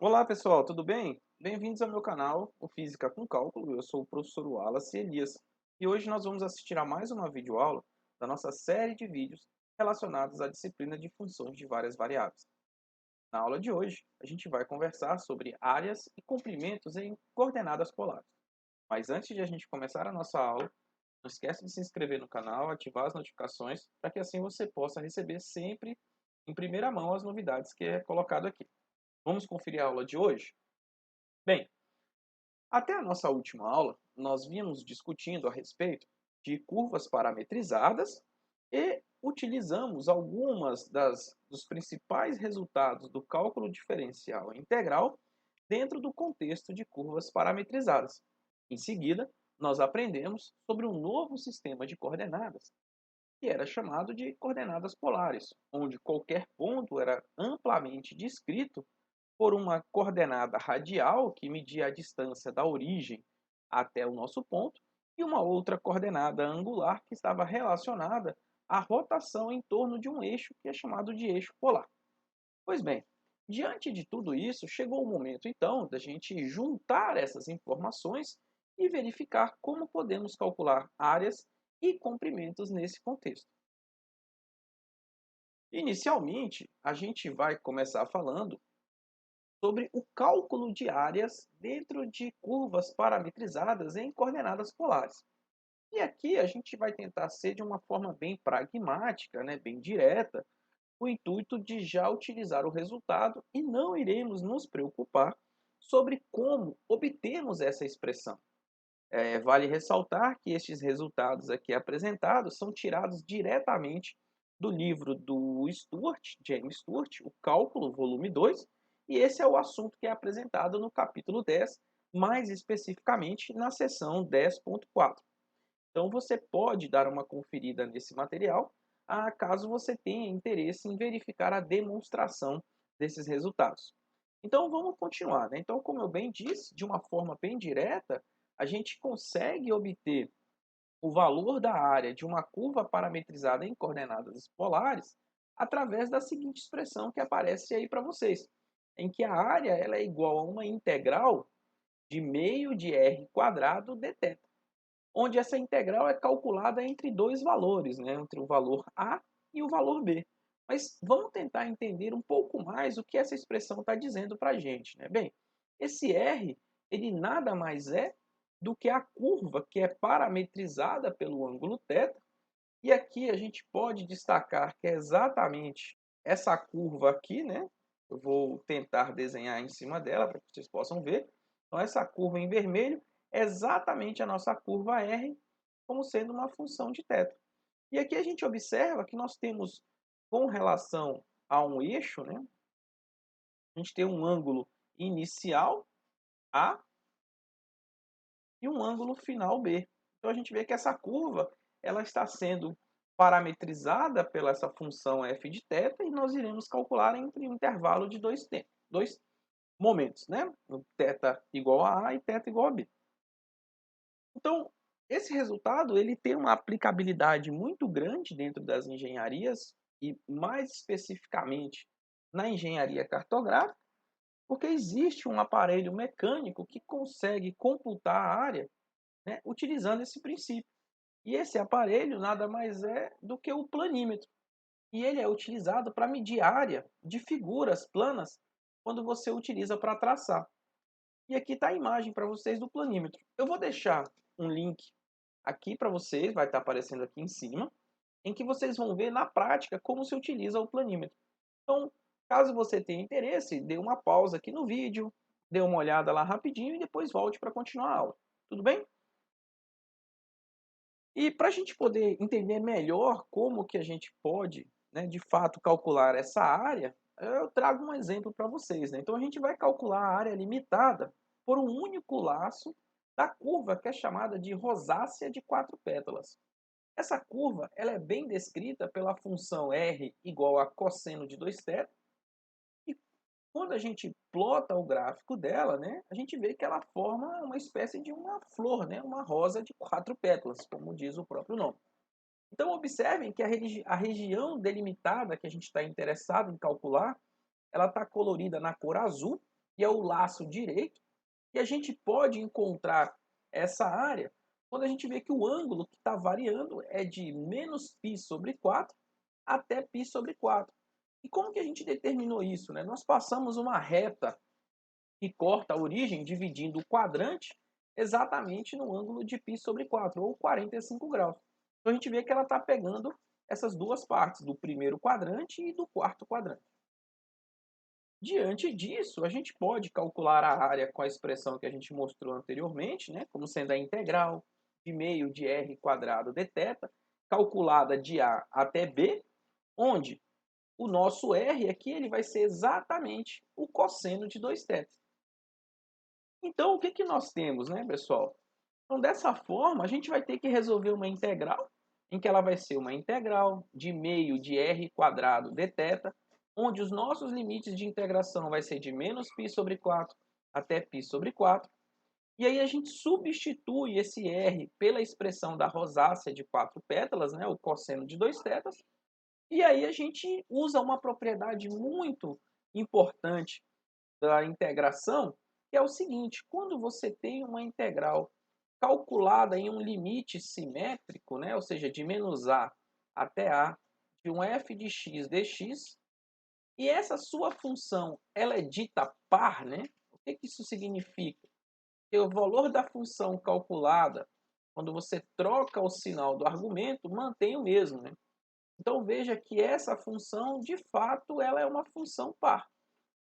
Olá pessoal, tudo bem? Bem-vindos ao meu canal, o Física com Cálculo. Eu sou o professor Wallace Elias e hoje nós vamos assistir a mais uma videoaula da nossa série de vídeos relacionados à disciplina de funções de várias variáveis. Na aula de hoje, a gente vai conversar sobre áreas e comprimentos em coordenadas polares. Mas antes de a gente começar a nossa aula, não esquece de se inscrever no canal, ativar as notificações, para que assim você possa receber sempre em primeira mão as novidades que é colocado aqui. Vamos conferir a aula de hoje? Bem, até a nossa última aula, nós vínhamos discutindo a respeito de curvas parametrizadas e utilizamos dos principais resultados do cálculo diferencial integral dentro do contexto de curvas parametrizadas. Em seguida, nós aprendemos sobre um novo sistema de coordenadas, que era chamado de coordenadas polares, onde qualquer ponto era amplamente descrito por uma coordenada radial, que media a distância da origem até o nosso ponto, e uma outra coordenada angular, que estava relacionada à rotação em torno de um eixo, que é chamado de eixo polar. Pois bem, diante de tudo isso, chegou o momento então da gente juntar essas informações e verificar como podemos calcular áreas e comprimentos nesse contexto. Inicialmente, a gente vai começar falando sobre o cálculo de áreas dentro de curvas parametrizadas em coordenadas polares. E aqui a gente vai tentar ser de uma forma bem pragmática, né, bem direta, o intuito de já utilizar o resultado e não iremos nos preocupar sobre como obtemos essa expressão. Vale ressaltar que estes resultados aqui apresentados são tirados diretamente do livro do Stuart, James Stuart, O Cálculo, volume 2, e esse é o assunto que é apresentado no capítulo 10, mais especificamente na seção 10.4. Então você pode dar uma conferida nesse material, caso você tenha interesse em verificar a demonstração desses resultados. Então vamos continuar, né? Então, como eu bem disse, de uma forma bem direta, a gente consegue obter o valor da área de uma curva parametrizada em coordenadas polares através da seguinte expressão que aparece aí para vocês, em que a área ela é igual a uma integral de meio de r quadrado dθ, onde essa integral é calculada entre dois valores, né, entre o valor a e o valor b. Mas vamos tentar entender um pouco mais o que essa expressão está dizendo para a gente, né? Bem, esse r ele nada mais é do que a curva que é parametrizada pelo ângulo θ, e aqui a gente pode destacar que é exatamente essa curva aqui, né? Eu vou tentar desenhar em cima dela para que vocês possam ver. Então, essa curva em vermelho é exatamente a nossa curva R, como sendo uma função de θ. E aqui a gente observa que nós temos, com relação a um eixo, né? A gente tem um ângulo inicial A e um ângulo final B. Então a gente vê que essa curva ela está sendo parametrizada pela essa função f de θ, e nós iremos calcular entre um intervalo de dois momentos, né? θ igual a e θ igual a b. Então, esse resultado ele tem uma aplicabilidade muito grande dentro das engenharias e mais especificamente na engenharia cartográfica, porque existe um aparelho mecânico que consegue computar a área, né, utilizando esse princípio. E esse aparelho nada mais é do que o planímetro. E ele é utilizado para medir a área de figuras planas quando você utiliza para traçar. E aqui está a imagem para vocês do planímetro. Eu vou deixar um link aqui para vocês, vai estar aparecendo aqui em cima, em que vocês vão ver na prática como se utiliza o planímetro. Então, caso você tenha interesse, dê uma pausa aqui no vídeo, dê uma olhada lá rapidinho e depois volte para continuar a aula. Tudo bem? E para a gente poder entender melhor como que a gente pode, né, de fato, calcular essa área, eu trago um exemplo para vocês, né? Então, a gente vai calcular a área limitada por um único laço da curva que é chamada de rosácea de quatro pétalas. Essa curva ela é bem descrita pela função r igual a cosseno de 2θ, e quando a gente plota o gráfico dela, né, a gente vê que ela forma uma espécie de uma flor, né, uma rosa de quatro pétalas, como diz o próprio nome. Então, observem que a região delimitada que a gente está interessado em calcular, ela está colorida na cor azul, que é o laço direito, e a gente pode encontrar essa área quando a gente vê que o ângulo que está variando é de menos π sobre 4 até π sobre 4. E como que a gente determinou isso, né? Nós passamos uma reta que corta a origem dividindo o quadrante exatamente no ângulo de π sobre 4, ou 45 graus. Então a gente vê que ela está pegando essas duas partes, do primeiro quadrante e do quarto quadrante. Diante disso, a gente pode calcular a área com a expressão que a gente mostrou anteriormente, né, como sendo a integral de meio de r quadrado dθ, calculada de A até B, onde o nosso R aqui ele vai ser exatamente o cosseno de 2θ. Então, o que, que nós temos, né, pessoal? Então, dessa forma, a gente vai ter que resolver uma integral, em que ela vai ser uma integral de meio de r quadrado dθ, onde os nossos limites de integração vai ser de menos π sobre 4 até π sobre 4. E aí a gente substitui esse r pela expressão da rosácea de 4 pétalas, né, o cosseno de 2θ, e aí a gente usa uma propriedade muito importante da integração, que é o seguinte: quando você tem uma integral calculada em um limite simétrico, né, ou seja, de menos a até a, de um f de x dx, e essa sua função ela é dita par, né? O que isso significa? Que o valor da função calculada, quando você troca o sinal do argumento, mantém o mesmo, né? Então veja que essa função, de fato, ela é uma função par.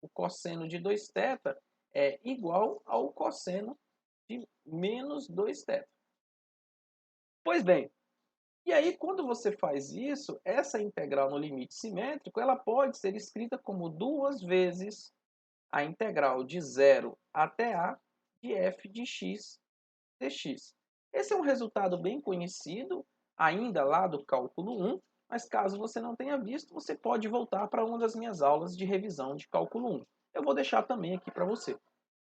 O cosseno de 2θ é igual ao cosseno de menos 2θ. Pois bem, e aí quando você faz isso, essa integral no limite simétrico, ela pode ser escrita como duas vezes a integral de 0 até a de f de x dx. Esse é um resultado bem conhecido, ainda lá do cálculo 1, mas caso você não tenha visto, você pode voltar para uma das minhas aulas de revisão de cálculo 1. Eu vou deixar também aqui para você.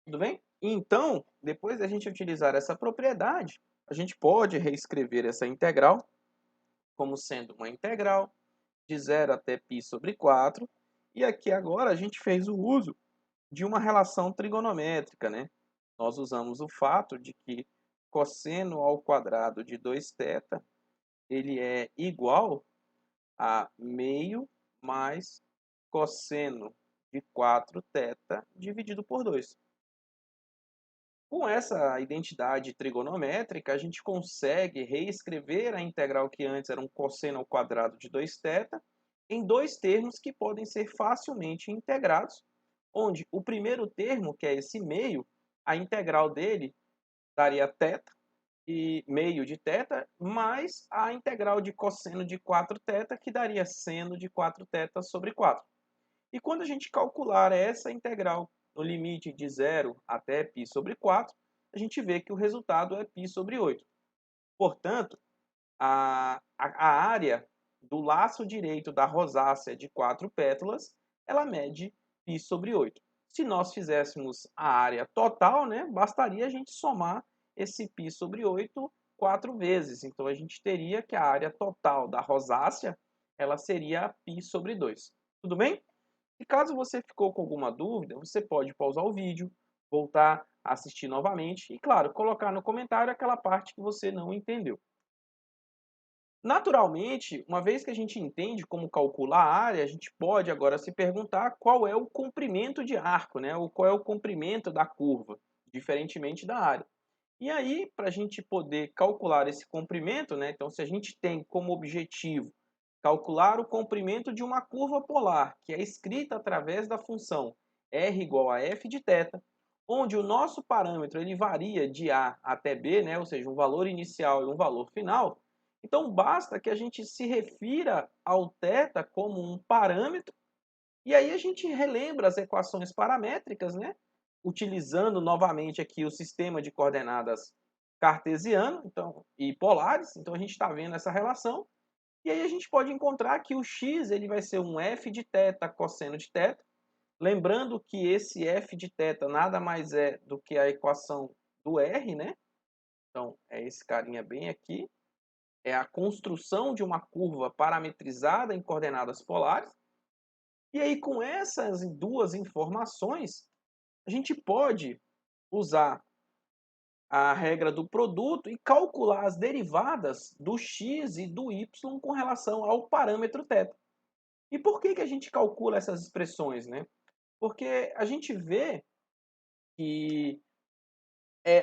Tudo bem? Então, depois da gente utilizar essa propriedade, a gente pode reescrever essa integral como sendo uma integral de 0 até π sobre 4. E aqui agora a gente fez o uso de uma relação trigonométrica, né? Nós usamos o fato de que cosseno ao quadrado de 2θ ele é igual a meio mais cosseno de 4θ dividido por 2. Com essa identidade trigonométrica, a gente consegue reescrever a integral que antes era um cosseno ao quadrado de 2θ em dois termos que podem ser facilmente integrados, onde o primeiro termo, que é esse meio, a integral dele daria θ e meio de θ, mais a integral de cosseno de 4θ, que daria seno de 4θ sobre 4. E quando a gente calcular essa integral no limite de 0 até π sobre 4, a gente vê que o resultado é π sobre 8. Portanto, a área do laço direito da rosácea de 4 pétalas, ela mede π sobre 8. Se nós fizéssemos a área total, né, bastaria a gente somar esse π sobre 8 4 vezes. Então, a gente teria que a área total da rosácea ela seria π sobre 2. Tudo bem? E caso você ficou com alguma dúvida, você pode pausar o vídeo, voltar a assistir novamente e, claro, colocar no comentário aquela parte que você não entendeu. Naturalmente, uma vez que a gente entende como calcular a área, a gente pode agora se perguntar qual é o comprimento de arco, né? Ou qual é o comprimento da curva, diferentemente da área. E aí, para a gente poder calcular esse comprimento, né? Então, se a gente tem como objetivo calcular o comprimento de uma curva polar, que é escrita através da função r igual a f de θ, onde o nosso parâmetro ele varia de A até B, né? Ou seja, um valor inicial e um valor final. Então, basta que a gente se refira ao θ como um parâmetro, e aí a gente relembra as equações paramétricas, né? Utilizando novamente aqui o sistema de coordenadas cartesiano então, e polares. Então, a gente está vendo essa relação. E aí a gente pode encontrar que o x ele vai ser um f de θ cosseno de θ. Lembrando que esse f de θ nada mais é do que a equação do r, né? Então, é esse carinha bem aqui. É a construção de uma curva parametrizada em coordenadas polares. E aí, com essas duas informações, a gente pode usar a regra do produto e calcular as derivadas do x e do y com relação ao parâmetro θ. E por que a gente calcula essas expressões, né? Porque a gente vê que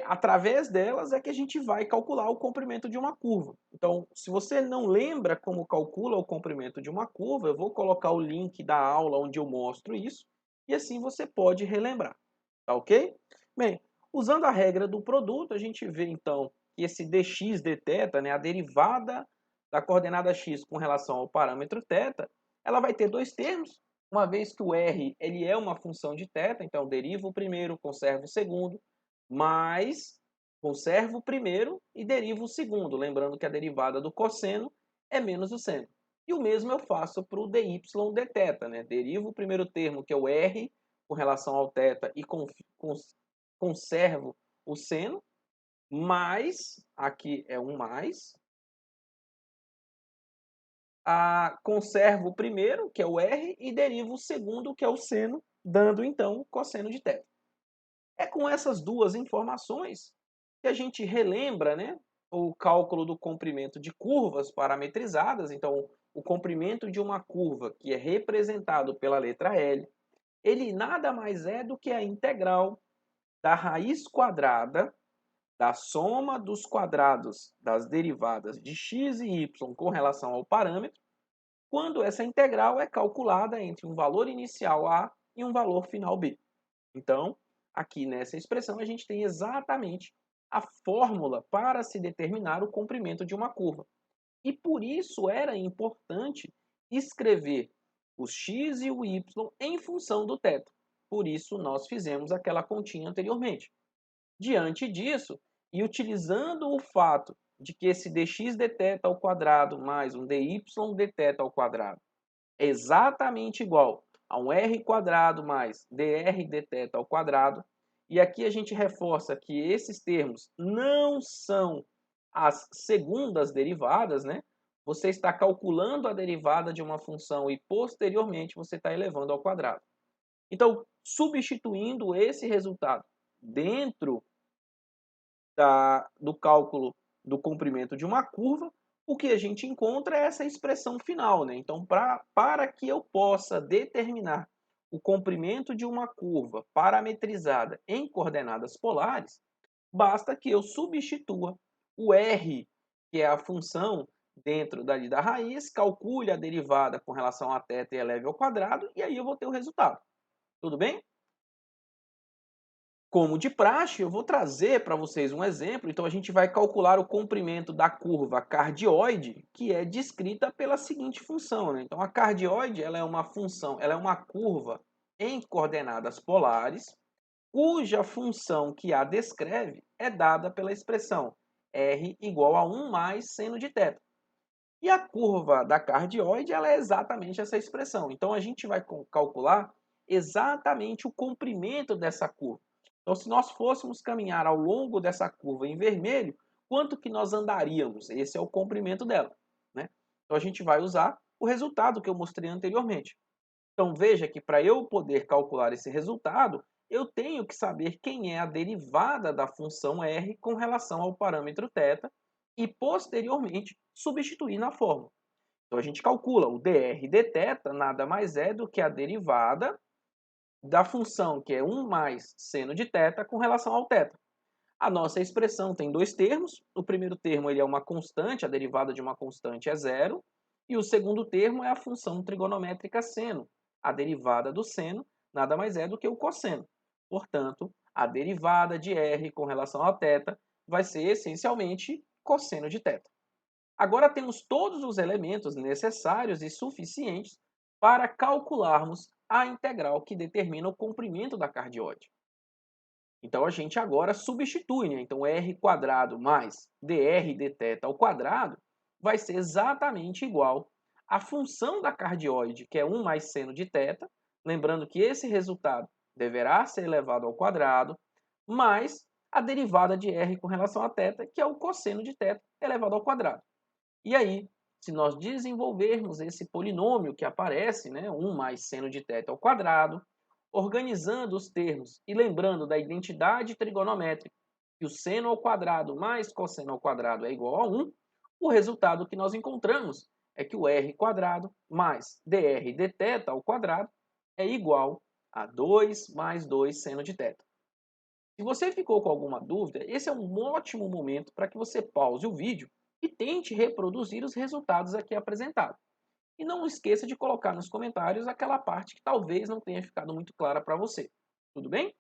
através delas é que a gente vai calcular o comprimento de uma curva. Então, se você não lembra como calcula o comprimento de uma curva, eu vou colocar o link da aula onde eu mostro isso, e assim você pode relembrar, tá ok? Bem, usando a regra do produto, a gente vê então que esse dx dθ, né, a derivada da coordenada x com relação ao parâmetro θ, ela vai ter dois termos, uma vez que o r ele é uma função de θ, então eu derivo o primeiro, conservo o segundo, mas conservo o primeiro e derivo o segundo, lembrando que a derivada do cosseno é menos o seno. E o mesmo eu faço para o dy dθ, né? Derivo o primeiro termo, que é o r, com relação ao θ, e conservo o seno, mais, aqui é um mais, conservo o primeiro, que é o r, e derivo o segundo, que é o seno, dando então o cosseno de θ. É com essas duas informações que a gente relembra, né, o cálculo do comprimento de curvas parametrizadas. Então, o comprimento de uma curva que é representado pela letra L, ele nada mais é do que a integral da raiz quadrada da soma dos quadrados das derivadas de x e y com relação ao parâmetro, quando essa integral é calculada entre um valor inicial A e um valor final B. Então, aqui nessa expressão, a gente tem exatamente a fórmula para se determinar o comprimento de uma curva. E por isso era importante escrever os x e o y em função do teto. Por isso, nós fizemos aquela continha anteriormente. Diante disso, e utilizando o fato de que esse dx dθ ao quadrado mais um dy dθ ao quadrado é exatamente igual a um r quadrado mais dr dθ ao quadrado, e aqui a gente reforça que esses termos não são as segundas derivadas, né? Você está calculando a derivada de uma função e posteriormente você está elevando ao quadrado. Então, substituindo esse resultado dentro do cálculo do comprimento de uma curva, o que a gente encontra é essa expressão final, né? Então, para que eu possa determinar o comprimento de uma curva parametrizada em coordenadas polares, basta que eu substitua o r, que é a função dentro dali da raiz, calcule a derivada com relação a θ e eleve ao quadrado, e aí eu vou ter o resultado. Tudo bem? Como de praxe, eu vou trazer para vocês um exemplo. Então, a gente vai calcular o comprimento da curva cardioide, que é descrita pela seguinte função, né? Então, a cardioide ela é uma função, ela é uma curva em coordenadas polares, cuja função que a descreve é dada pela expressão r igual a 1 mais seno de θ. E a curva da cardioide ela é exatamente essa expressão. Então, a gente vai calcular exatamente o comprimento dessa curva. Então, se nós fôssemos caminhar ao longo dessa curva em vermelho, quanto que nós andaríamos? Esse é o comprimento dela, né? Então, a gente vai usar o resultado que eu mostrei anteriormente. Então, veja que para eu poder calcular esse resultado, eu tenho que saber quem é a derivada da função r com relação ao parâmetro θ e, posteriormente, substituir na fórmula. Então, a gente calcula o dr dθ nada mais é do que a derivada da função que é 1 mais seno de θ com relação ao θ. A nossa expressão tem dois termos. O primeiro termo ele é uma constante, a derivada de uma constante é zero. E o segundo termo é a função trigonométrica seno. A derivada do seno nada mais é do que o cosseno. Portanto, a derivada de r com relação a θ vai ser essencialmente cosseno de θ. Agora temos todos os elementos necessários e suficientes para calcularmos a integral que determina o comprimento da cardioide. Então a gente agora substitui, né? Então r quadrado mais dr dθ ao quadrado vai ser exatamente igual à função da cardioide, que é 1 mais seno de θ, lembrando que esse resultado deverá ser elevado ao quadrado, mais a derivada de r com relação a θ, que é o cosseno de θ elevado ao quadrado. E aí, se nós desenvolvermos esse polinômio que aparece, né, 1 mais seno de θ ao quadrado, organizando os termos e lembrando da identidade trigonométrica, que o seno ao quadrado mais cosseno ao quadrado é igual a 1, o resultado que nós encontramos é que o r quadrado mais dr dθ ao quadrado é igual a 2 mais 2 seno de θ. Se você ficou com alguma dúvida, esse é um ótimo momento para que você pause o vídeo e tente reproduzir os resultados aqui apresentados. E não esqueça de colocar nos comentários aquela parte que talvez não tenha ficado muito clara para você. Tudo bem?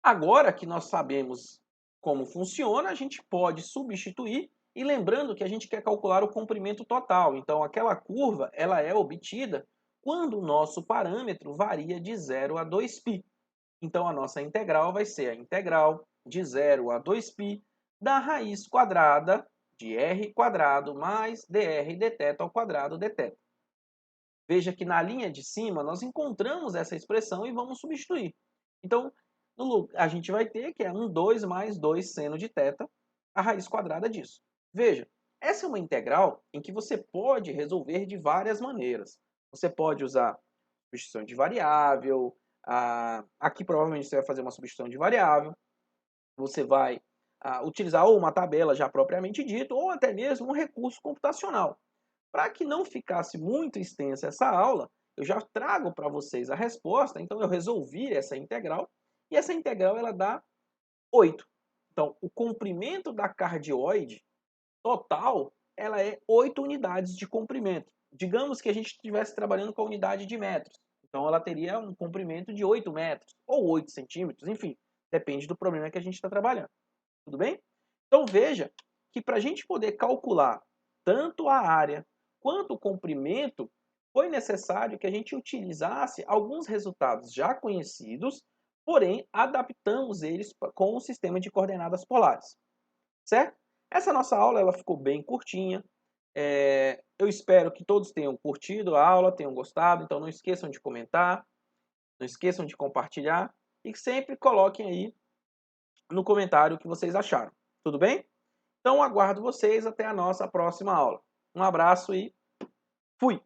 Agora que nós sabemos como funciona, a gente pode substituir e lembrando que a gente quer calcular o comprimento total. Então, aquela curva ela é obtida quando o nosso parâmetro varia de 0 a 2π. Então, a nossa integral vai ser a integral de 0 a 2π da raiz quadrada de r quadrado mais dr dθ ao quadrado dθ. Veja que na linha de cima nós encontramos essa expressão e vamos substituir. Então, a gente vai ter que é 2 mais 2 seno de θ, a raiz quadrada disso. Veja, essa é uma integral em que você pode resolver de várias maneiras. Você pode usar substituição de variável, aqui provavelmente você vai fazer uma substituição de variável, você vai utilizar ou uma tabela já propriamente dita, ou até mesmo um recurso computacional. Para que não ficasse muito extensa essa aula, eu já trago para vocês a resposta, então eu resolvi essa integral, e essa integral ela dá 8. Então, o comprimento da cardioide total, ela é 8 unidades de comprimento. Digamos que a gente estivesse trabalhando com a unidade de metros. Então, ela teria um comprimento de 8 metros, ou 8 centímetros, enfim, depende do problema que a gente está trabalhando. Tudo bem? Então, veja que para a gente poder calcular tanto a área quanto o comprimento, foi necessário que a gente utilizasse alguns resultados já conhecidos, porém adaptamos eles com o sistema de coordenadas polares. Certo? Essa nossa aula ela ficou bem curtinha. Eu espero que todos tenham curtido a aula, tenham gostado. Então não esqueçam de comentar, não esqueçam de compartilhar e sempre coloquem aí no comentário o que vocês acharam. Tudo bem? Então aguardo vocês até a nossa próxima aula. Um abraço e fui!